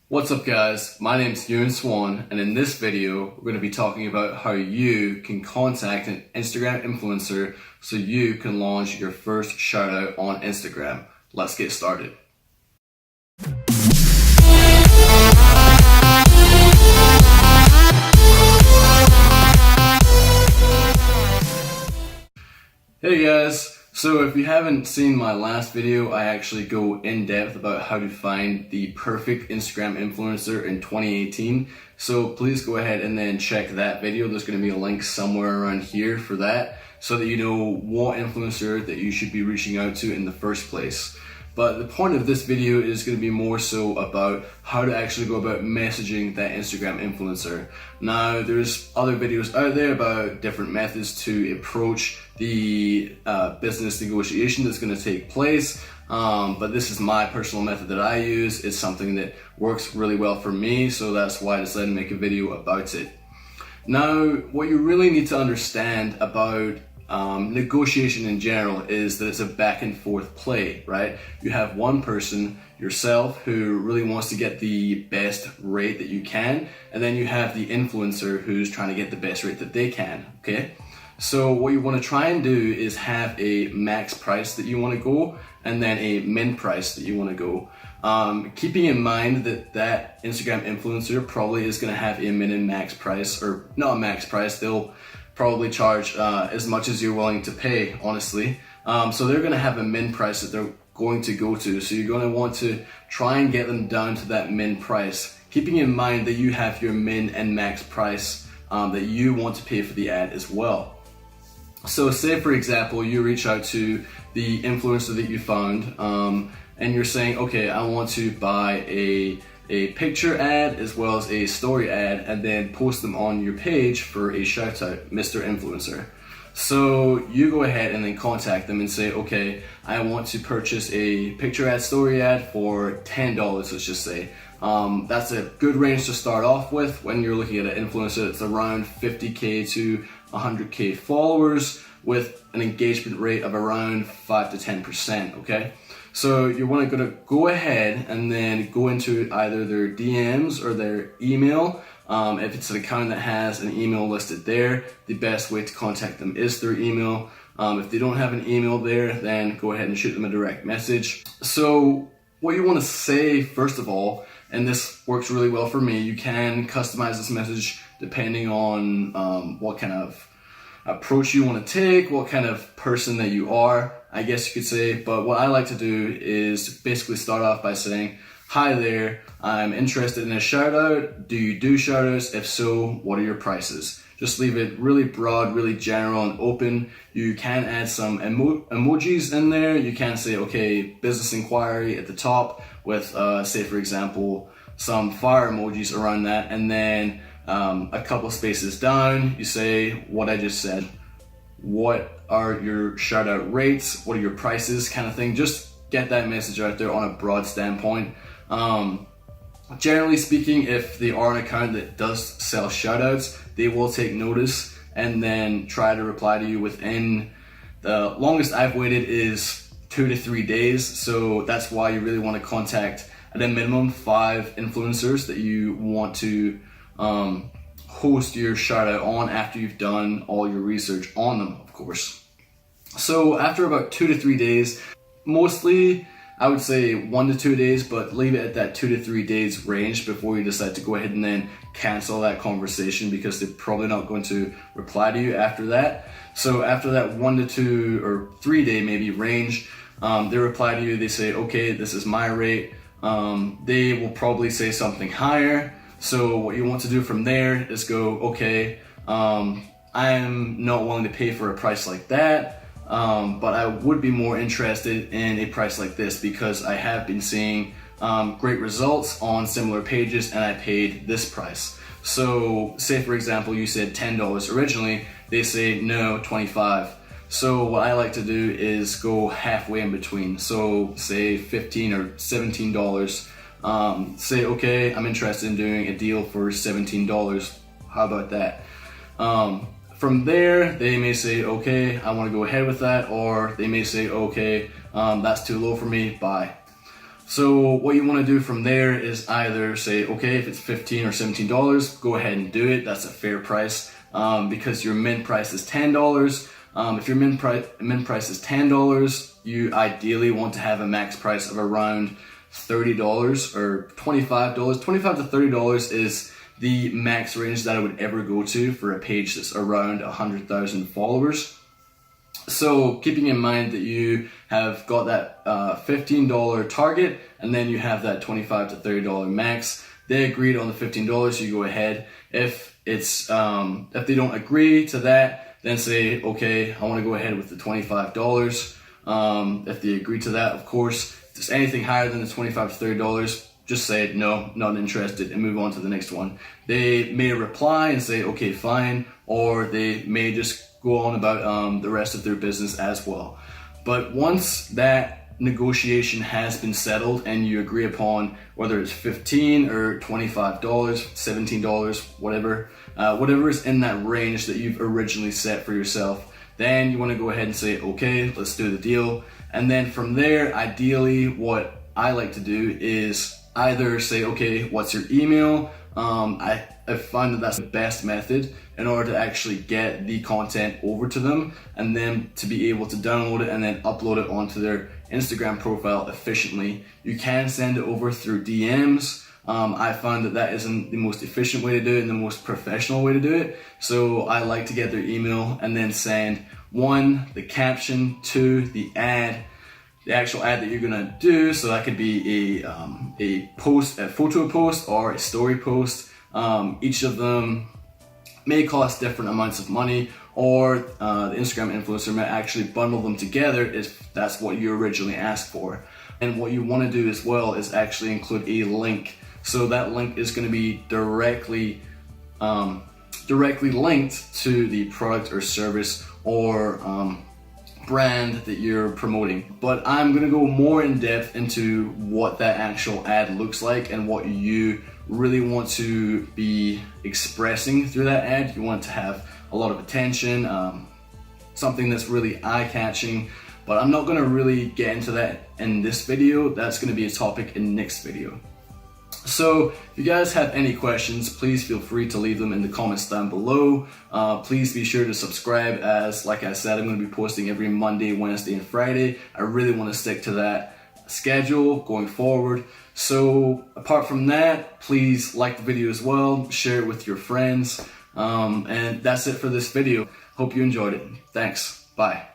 What's up guys, my name's Ewan Swan, and in this video we're going to be talking about how you can contact an Instagram influencer so you can launch your first shout out on Instagram. Let's get started. Hey guys, so if you haven't seen my last video, I actually go in depth about how to find the perfect Instagram influencer in 2018. So please go ahead and then check that video. There's going to be a link somewhere around here for that so that you know what influencer that you should be reaching out to in the first place. But the point of this video is going to be more so about how to actually go about messaging that Instagram influencer. Now, there's other videos out there about different methods to approach the business negotiation that's going to take place. But this is my personal method that I use. It's something that works really well for me, so that's why I decided to make a video about it. Now, what you really need to understand about negotiation in general is that it's a back and forth play, right? You have one person, yourself, who really wants to get the best rate that you can, and then you have the influencer who's trying to get the best rate that they can, okay? So what you want to try and do is have a max price that you want to go and then a min price that you want to go. Keeping in mind that Instagram influencer probably is going to have a min and max price, or not a max price, they'll probably charge as much as you're willing to pay, honestly. So they're going to have a min price that they're going to go to. So you're going to want to try and get them down to that min price, keeping in mind that you have your min and max price that you want to pay for the ad as well. So say for example, you reach out to the influencer that you found and you're saying, okay, I want to buy a picture ad as well as a story ad and then post them on your page for a shout out, Mr. Influencer. So you go ahead and then contact them and say, okay, I want to purchase a picture ad, story ad for $10, let's just say. That's a good range to start off with when you're looking at an influencer that's around 50K to 100K followers with an engagement rate of around 5 to 10%, okay? So you want to go ahead and then go into either their DMs or their email. If it's an account that has an email listed there, the best way to contact them is through email. If they don't have an email there, then go ahead and shoot them a direct message. So what you want to say, first of all, and this works really well for me, you can customize this message depending on what kind of approach you want to take, what kind of person that you are, I guess you could say. But what I like to do is basically start off by saying, hi there, I'm interested in a shout out. Do you do shout outs? If so, what are your prices? Just leave it really broad, really general and open. You can add some emojis in there. You can say, okay, business inquiry at the top with, say for example, some fire emojis around that, and then a couple spaces down, you say what I just said. What are your shout out rates? What are your prices? Kind of thing. Just get that message out there on a broad standpoint. Generally speaking, if they are an account that does sell shout outs, they will take notice and then try to reply to you within, the longest I've waited is 2 to 3 days. So that's why you really want to contact at a minimum 5 influencers that you want to host your shout out on after you've done all your research on them, of course. So after about 2 to 3 days, mostly I would say 1 to 2 days, but leave it at that 2 to 3 days range before you decide to go ahead and then cancel that conversation, because they're probably not going to reply to you after that. So after that 1 to 2 or 3 day maybe range, they reply to you, they say, okay, this is my rate. They will probably say something higher. So what you want to do from there is go, okay, I'm not willing to pay for a price like that, but I would be more interested in a price like this because I have been seeing great results on similar pages and I paid this price. So say for example, you said $10 originally, they say no, 25. So what I like to do is go halfway in between. So say $15 or $17. Say, okay, I'm interested in doing a deal for $17. How about that? From there, they may say, okay, I want to go ahead with that, or they may say, okay, that's too low for me, bye. So what you want to do from there is either say, okay, if it's $15 or $17, go ahead and do it. That's a fair price because your min price is $10. If your min price is $10, you ideally want to have a max price of around $30 or $25. $25 to $30 is the max range that I would ever go to for a page that's around 100,000 followers. So keeping in mind that you have got that $15 target and then you have that $25 to $30 max, they agreed on the $15, you go ahead. If it's if they don't agree to that, then say, okay, I want to go ahead with the $25. If they agree to that, of course, if there's anything higher than the $25 to $30, just say no, not interested, and move on to the next one. They may reply and say, okay, fine, or they may just go on about the rest of their business as well. But once that negotiation has been settled and you agree upon whether it's $15 or $25, $17, whatever is in that range that you've originally set for yourself, then you want to go ahead and say, okay, let's do the deal. And then from there, ideally, what I like to do is either say, okay, what's your email? I find that that's the best method in order to actually get the content over to them and then to be able to download it and then upload it onto their Instagram profile efficiently. You can send it over through DMs. I found that that isn't the most efficient way to do it and the most professional way to do it. So I like to get their email and then send 1, the caption, 2, the ad, the actual ad that you're gonna do. So that could be a post, a photo post or a story post. Each of them may cost different amounts of money, or the Instagram influencer may actually bundle them together if that's what you originally asked for. And what you want to do as well is actually include a link. So that link is going to be directly linked to the product or service or brand that you're promoting. But I'm going to go more in depth into what that actual ad looks like and what you really want to be expressing through that ad. You want it to have a lot of attention, something that's really eye-catching, but I'm not going to really get into that in this video. That's going to be a topic in the next video. So if you guys have any questions, please feel free to leave them in the comments down below. Please be sure to subscribe, as like I said, I'm going to be posting every Monday, Wednesday, and Friday. I really want to stick to that schedule going forward. So apart from that, please like the video as well, share it with your friends, and that's it for this video. Hope you enjoyed it. Thanks. Bye.